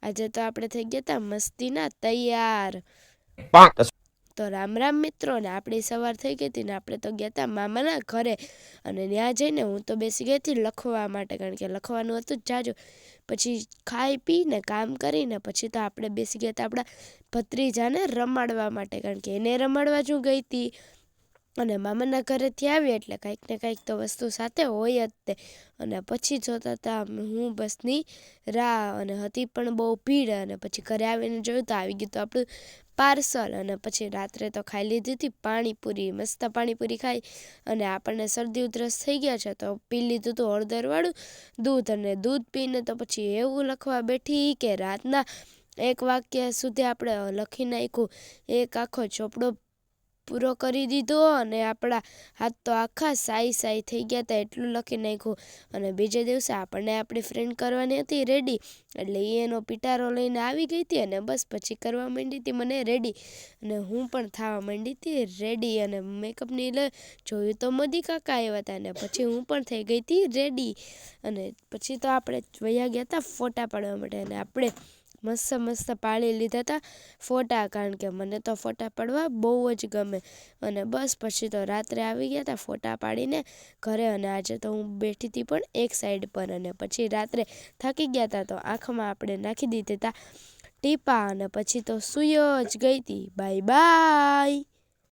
આજે તો આપણે થઈ ગયા હતા મસ્તીના તૈયાર. તો રામ રામ મિત્રો, ને આપણી સવાર થઈ ગઈ હતી ને આપણે તો ગયા હતા મામાના ઘરે. અને ત્યાં જઈને હું તો બેસી ગઈ હતી લખવા માટે, કારણ કે લખવાનું હતું જ જાજુ. પછી ખાઈ પીને કામ કરીને પછી તો આપણે બેસી ગયા હતા આપણા ભત્રીજાને રમાડવા માટે, કારણ કે એને રમાડવા જ ગઈ હતી. અને મામાના ઘરેથી આવી એટલે કંઈક ને કંઈક તો વસ્તુ સાથે હોય જ તે. અને પછી જોતા હતા હું બસની રાહ, અને હતી પણ બહુ ભીડ. અને પછી ઘરે આવીને જોયું તો આવી ગયું તો આપણું પાર્સલ. અને પછી રાત્રે તો ખાઈ લીધી હતી પાણીપુરી, મસ્ત પાણીપુરી ખાઈ. અને આપણને શરદી ઉધરસ થઈ ગયા છે તો પી લીધું હતું હળદરવાળું દૂધ. અને દૂધ પીને તો પછી એવું લખવા બેઠી કે રાતના 1 વાગ્યા સુધી આપણે લખી નાખ્યું. એક આખો ચોપડો પૂરો કરી દીધો. અને આપણા હાથ તો આખા સાઈ થઈ ગયા હતા, એટલું લખી નાખ્યું. અને બીજે દિવસે આપણને આપણી ફ્રેન્ડ કરવાની હતી રેડી, એટલે એનો પિટારો લઈને આવી ગઈ હતી. અને બસ પછી કરવા માંડી હતી મને રેડી, અને હું પણ થવા માંડી હતી રેડી. અને મેકઅપની જોયું તો મોદી કાકા આવ્યા હતા, અને પછી હું પણ થઈ ગઈ હતી રેડી. અને પછી તો આપણે વયા ગયા હતા ફોટા પાડવા માટે, અને આપણે મસ્ત પાડી લીધા હતા ફોટા, કારણ કે મને તો ફોટા પાડવા બહુ જ ગમે. અને બસ પછી તો રાત્રે આવી ગયા હતા ફોટા પાડીને ઘરે. અને આજે તો હું બેઠી હતી પણ એક સાઈડ પર. અને પછી રાત્રે થાકી ગયા હતા તો આંખમાં આપણે નાખી દીધા હતા ટીપા, અને પછી તો સૂઈ જ ગઈ હતી. Bye bye.